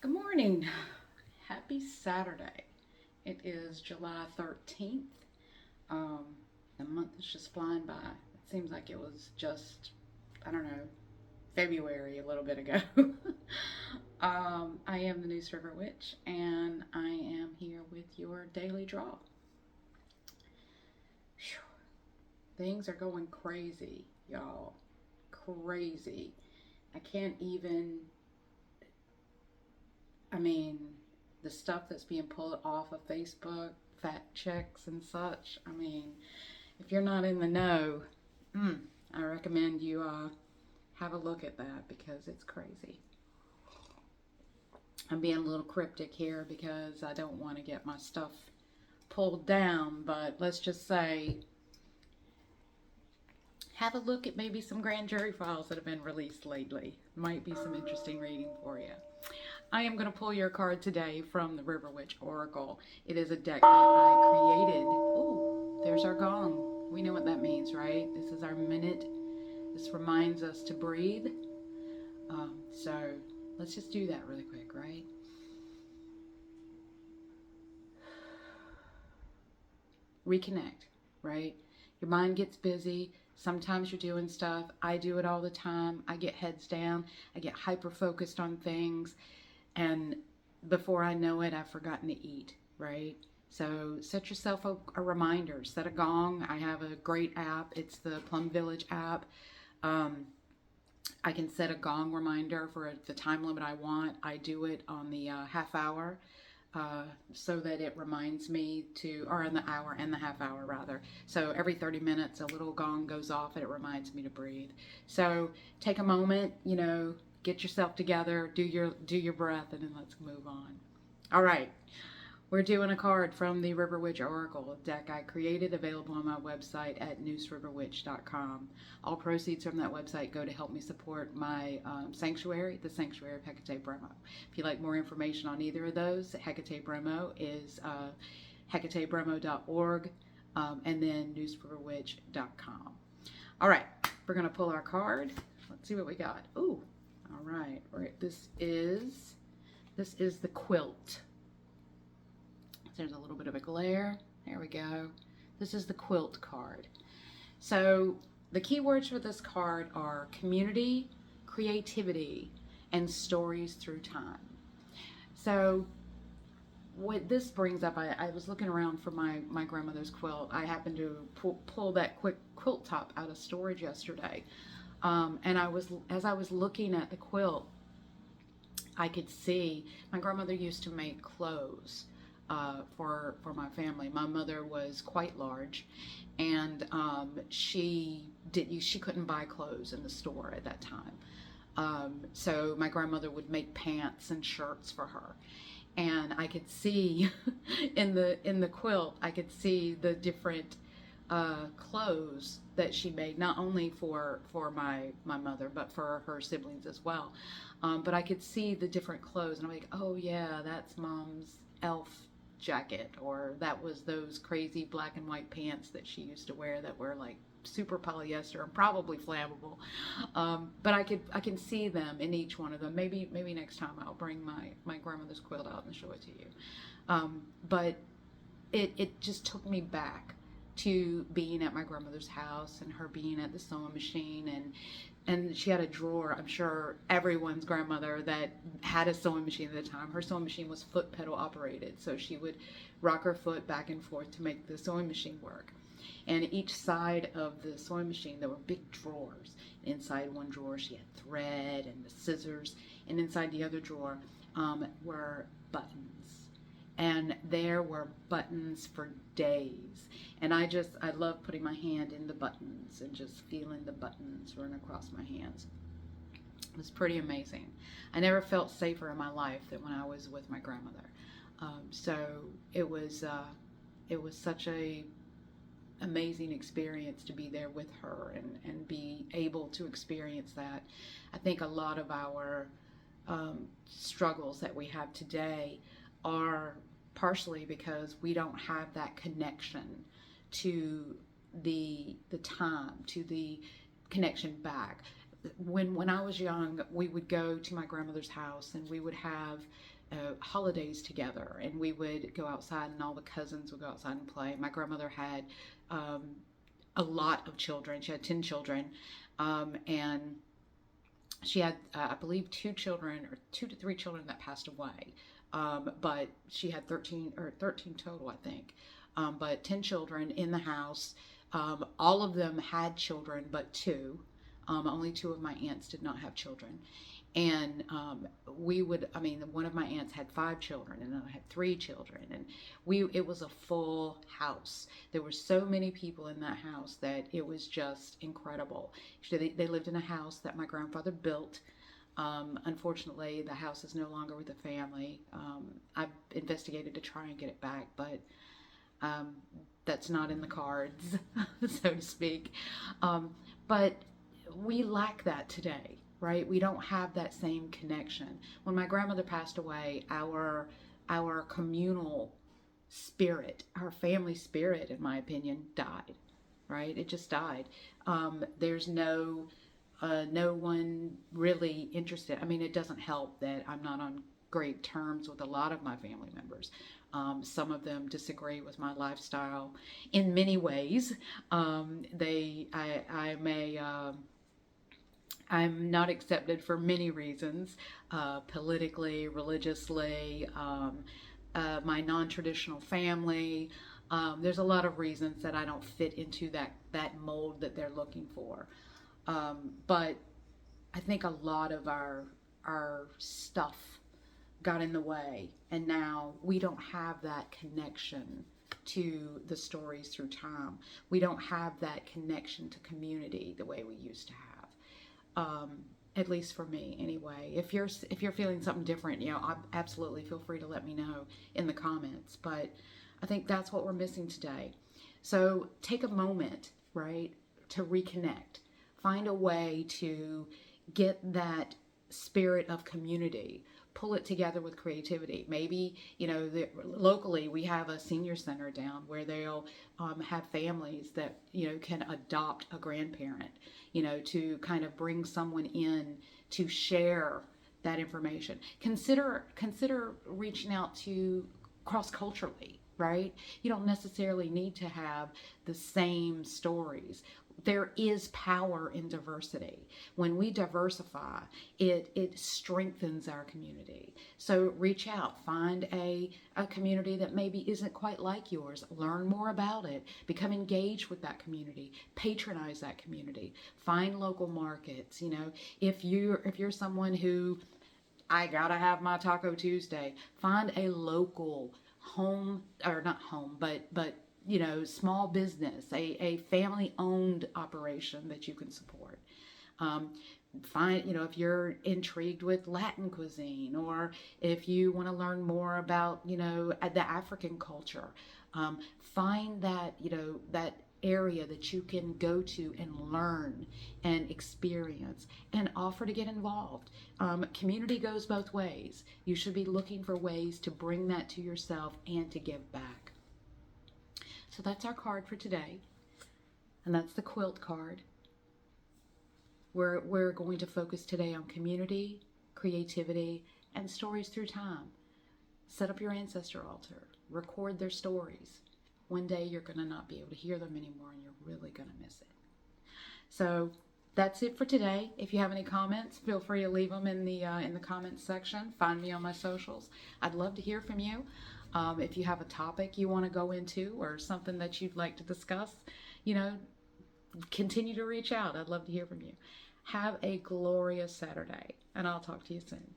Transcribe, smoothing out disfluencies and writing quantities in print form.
Good morning. Happy Saturday. It is July 13th. Um, the month is just flying by. It seems like it was just, I don't know, February a little bit ago. I am the Neuse River Witch, and I am here with your daily draw. Whew. Things are going crazy, y'all. Crazy. I can't even, I mean, the stuff that's being pulled off of Facebook, fact checks and such. I mean, if you're not in the know, I recommend you have a look at that because it's crazy. I'm being a little cryptic here because I don't want to get my stuff pulled down, but let's just say have a look at maybe some grand jury files that have been released lately. Might be some interesting reading for you. I am going to pull your card today from the River Witch Oracle. It is a deck that I created. Ooh, there's our gong. We know what that means, right? This is our minute. This reminds us to breathe. So let's just do that really quick, right? Reconnect, right? Your mind gets busy. Sometimes you're doing stuff. I do it all the time. I get heads down. I get hyper focused on things. And before I know it, I've forgotten to eat, right? So set yourself a reminder, set a gong. I have a great app. It's the Plum Village app. I can set a gong reminder for the time limit I want. I do it on the half hour so that it reminds me to, or in the hour and the half hour rather. So every 30 minutes, a little gong goes off and it reminds me to breathe. So take a moment, get yourself together, do your breath, and then let's move on. All right. We're doing a card from the River Witch Oracle, a deck I created, available on my website at neuseriverwitch.com. All proceeds from that website go to help me support my sanctuary, the Sanctuary of Hecate Brimo. If you'd like more information on either of those, Hekate Brimo is hekatebrimo.org and then neuseriverwitch.com. All right, we're going to pull our card. Let's see what we got. Ooh, all right. This is the Quilt. There's a little bit of a glare. There we go. This is the Quilt card. So the keywords for this card are community, creativity, and stories through time. So what this brings up, I was looking around for my grandmother's quilt. I happened to pull that quick quilt top out of storage yesterday. And as I was looking at the quilt, I could see my grandmother used to make clothes. For my family. My mother was quite large, and she couldn't buy clothes in the store at that time. So my grandmother would make pants and shirts for her, and I could see in the quilt, I could see the different clothes that she made, not only for my mother, but for her siblings as well. But I could see the different clothes, and I'm like, oh yeah, that's Mom's elf jacket, or that was those crazy black and white pants that she used to wear that were like super polyester and probably flammable. But I can see them in each one of them. Maybe next time I'll bring my grandmother's quilt out and show it to you. But it just took me back to being at my grandmother's house and her being at the sewing machine, and she had a drawer. I'm sure everyone's grandmother that had a sewing machine at the time, her sewing machine was foot pedal operated, so she would rock her foot back and forth to make the sewing machine work. And each side of the sewing machine, there were big drawers. Inside one drawer she had thread and the scissors, and inside the other drawer were buttons. And there were buttons for days. And I love putting my hand in the buttons and just feeling the buttons run across my hands. It was pretty amazing. I never felt safer in my life than when I was with my grandmother. So it was such a amazing experience to be there with her and be able to experience that. I think a lot of our struggles that we have today are partially because we don't have that connection to the time, to the connection back. when I was young, we would go to my grandmother's house and we would have holidays together, and we would go outside and all the cousins would go outside and play. My grandmother had a lot of children. She had 10 children, and she had, I believe, 2 children or 2 to 3 children that passed away. But she had 13 total, I think. But 10 children in the house. All of them had children, but 2. Only 2 of my aunts did not have children. And one of my aunts had 5 children, and I had 3 children, and it was a full house. There were so many people in that house that it was just incredible. They lived in a house that my grandfather built. Unfortunately, the house is no longer with the family. I've investigated to try and get it back, but that's not in the cards, so to speak. But we lack that today, right? We don't have that same connection. When my grandmother passed away, our communal spirit, our family spirit, in my opinion, died, right? It just died. There's no one really interested. I mean, it doesn't help that I'm not on great terms with a lot of my family members. Some of them disagree with my lifestyle in many ways. I'm not accepted for many reasons, politically, religiously, my non-traditional family. There's a lot of reasons that I don't fit into that mold that they're looking for. But I think a lot of our stuff got in the way, and now we don't have that connection to the stories through time. We don't have that connection to community the way we used to have. At least for me, anyway. If you're feeling something different, absolutely feel free to let me know in the comments. But I think that's what we're missing today. So take a moment, right, to reconnect. Find a way to get that spirit of community. Pull it together with creativity. Maybe, locally we have a senior center down where they'll have families that, can adopt a grandparent, to kind of bring someone in to share that information. Consider reaching out to cross-culturally, right? You don't necessarily need to have the same stories. There is power in diversity. When we diversify, it strengthens our community. So reach out, find a community that maybe isn't quite like yours. Learn more about it. Become engaged with that community. Patronize that community. Find local markets. If you're someone who, I gotta have my Taco Tuesday, find a local home, or not home, but small business, a family-owned operation that you can support. Find, if you're intrigued with Latin cuisine, or if you want to learn more about, the African culture, find that, that area that you can go to and learn and experience and offer to get involved. Community goes both ways. You should be looking for ways to bring that to yourself and to give back. So that's our card for today, and that's the quilt card. We're going to focus today on community, creativity, and stories through time. Set up your ancestor altar. Record their stories. One day you're going to not be able to hear them anymore, and you're really going to miss it. So that's it for today. If you have any comments, feel free to leave them in the comments section. Find me on my socials. I'd love to hear from you. If you have a topic you want to go into or something that you'd like to discuss, continue to reach out. I'd love to hear from you. Have a glorious Saturday, and I'll talk to you soon.